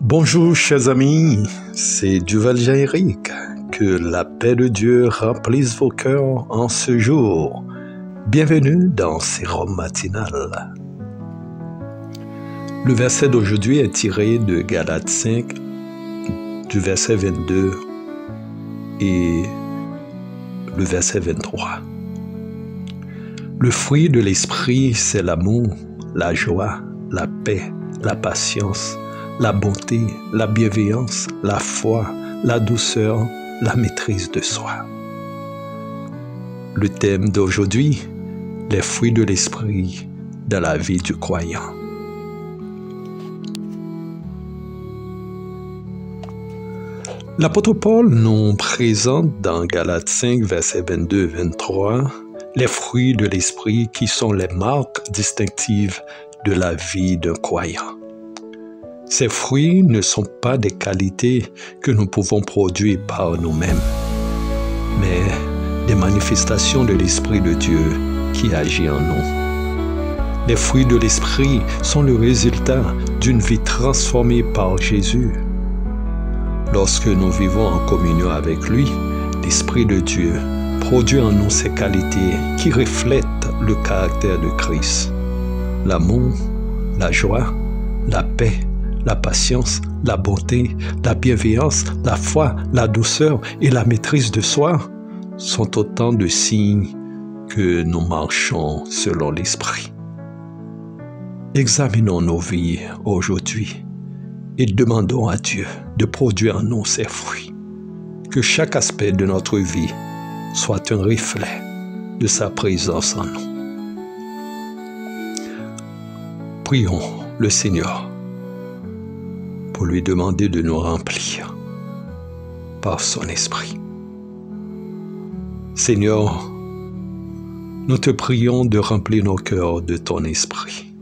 Bonjour chers amis, c'est Duval Jairic. Que la paix de Dieu remplisse vos cœurs en ce jour. Bienvenue dans Sérum Matinal. Le verset d'aujourd'hui est tiré de Galates 5, du verset 22 et le verset 23. Le fruit de l'esprit, c'est l'amour, la joie, la paix, la patience, la bonté, la bienveillance, la foi, la douceur, la maîtrise de soi. Le thème d'aujourd'hui, les fruits de l'esprit dans la vie du croyant. L'apôtre Paul nous présente dans Galates 5, versets 22-23, les fruits de l'esprit qui sont les marques distinctives de la vie d'un croyant. Ces fruits ne sont pas des qualités que nous pouvons produire par nous-mêmes, mais des manifestations de l'Esprit de Dieu qui agit en nous. Les fruits de l'Esprit sont le résultat d'une vie transformée par Jésus. Lorsque nous vivons en communion avec lui, l'Esprit de Dieu produit en nous ces qualités qui reflètent le caractère de Christ. L'amour, la joie, la paix, la patience, la bonté, la bienveillance, la foi, la douceur et la maîtrise de soi sont autant de signes que nous marchons selon l'Esprit. Examinons nos vies aujourd'hui et demandons à Dieu de produire en nous ces fruits. Que chaque aspect de notre vie soit un reflet de sa présence en nous. Prions le Seigneur pour lui demander de nous remplir par son esprit. Seigneur, nous te prions de remplir nos cœurs de ton esprit.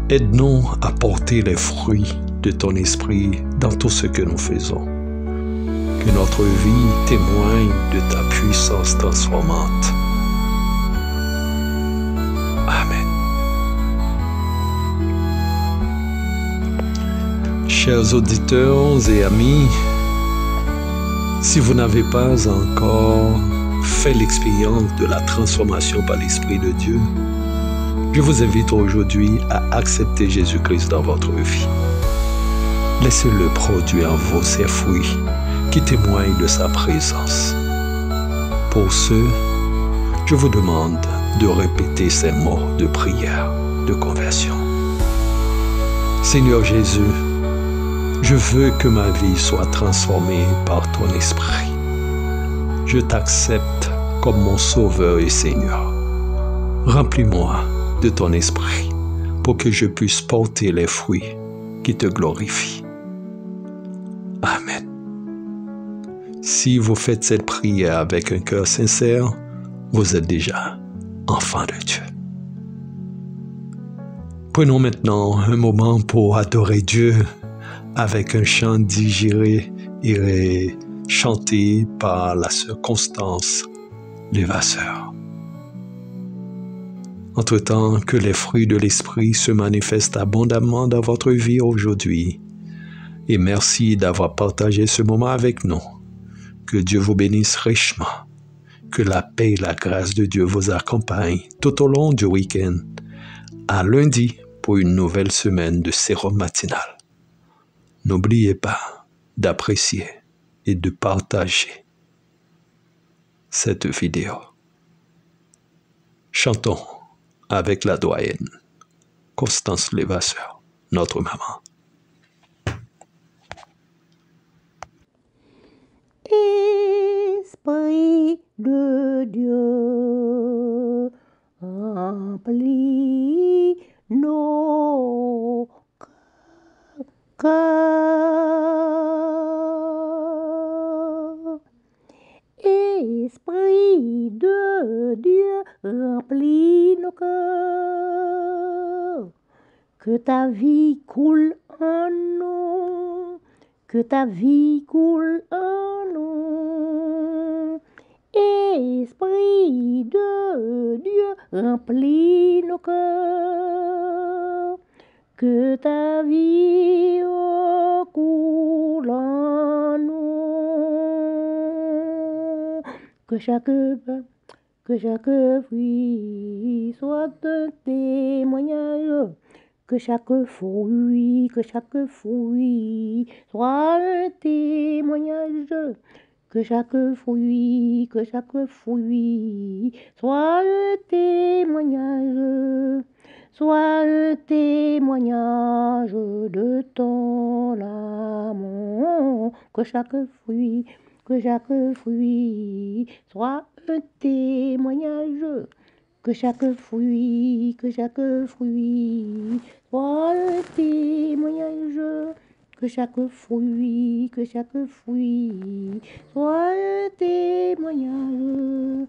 Aide-nous à porter les fruits de ton esprit dans tout ce que nous faisons. Que notre vie témoigne de ta puissance transformante. Amen. Chers auditeurs et amis, si vous n'avez pas encore fait l'expérience de la transformation par l'Esprit de Dieu, je vous invite aujourd'hui à accepter Jésus-Christ dans votre vie. Laissez-le produire en vous ses fruits qui témoignent de sa présence. Pour ce, je vous demande de répéter ces mots de prière, de conversion. Seigneur Jésus, je veux que ma vie soit transformée par ton esprit. Je t'accepte comme mon Sauveur et Seigneur. Remplis-moi de ton esprit pour que je puisse porter les fruits qui te glorifient. Amen. Si vous faites cette prière avec un cœur sincère, vous êtes déjà enfant de Dieu. Prenons maintenant un moment pour adorer Dieu avec un chant digéré et chanté par la sœur Constance Levasseur. Entre-temps, que les fruits de l'Esprit se manifestent abondamment dans votre vie aujourd'hui. Et merci d'avoir partagé ce moment avec nous. Que Dieu vous bénisse richement. Que la paix et la grâce de Dieu vous accompagnent tout au long du week-end. À lundi pour une nouvelle semaine de Sérum Matinal. N'oubliez pas d'apprécier et de partager cette vidéo. Chantons avec la doyenne Constance Levasseur, notre maman. Esprit de Dieu, remplis nos cœurs. Esprit de Dieu, remplis nos cœurs. Que ta vie coule en nous, que ta vie coule en nous. Esprit de Dieu, remplis nos cœurs. Que ta vie, oh, que chaque fruit soit un témoignage, que chaque fruit soit un témoignage, que chaque fruit soit un témoignage, soit un témoignage de ton amour, que chaque fruit soit un témoignage, que chaque fruit soit un témoignage, que chaque fruit soit un témoignage,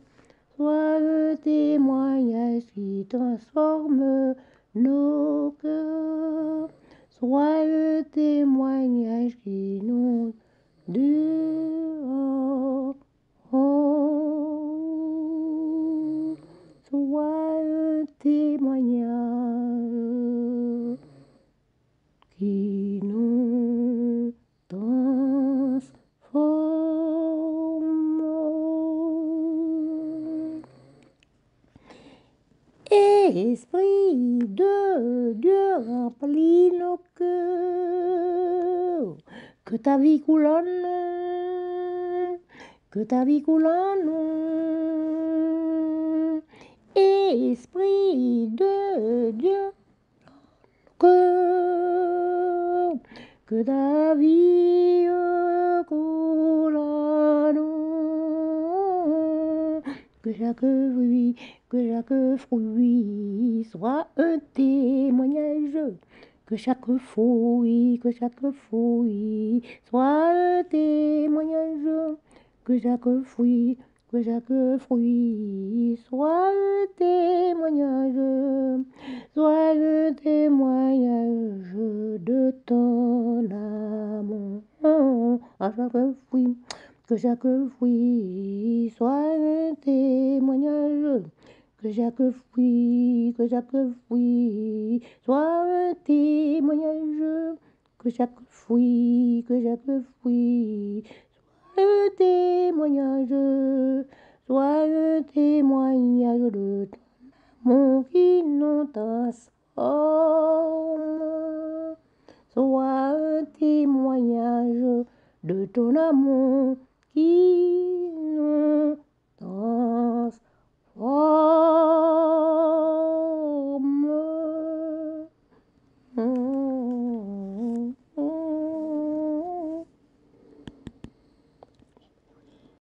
soit un témoignage qui transforme nos cœurs, soit un témoignage qui nous dehors, soit un témoignage qui nous transforme. Esprit de Dieu remplit nos cœurs, que ta vie coule en nous, que ta vie coule en nous. Esprit de Dieu, que ta vie coule en nous, que chaque fruit soit un témoignage, que chaque fruit soit un témoignage, que chaque fruit soit un témoignage, soit un témoignage de ton amour. À chaque fruit, que chaque fruit soit un témoignage, que chaque fruit soit un témoignage, que chaque fruit soit un témoignage, soit un témoignage de ton amour qui nous transforme, soit un témoignage de ton amour qui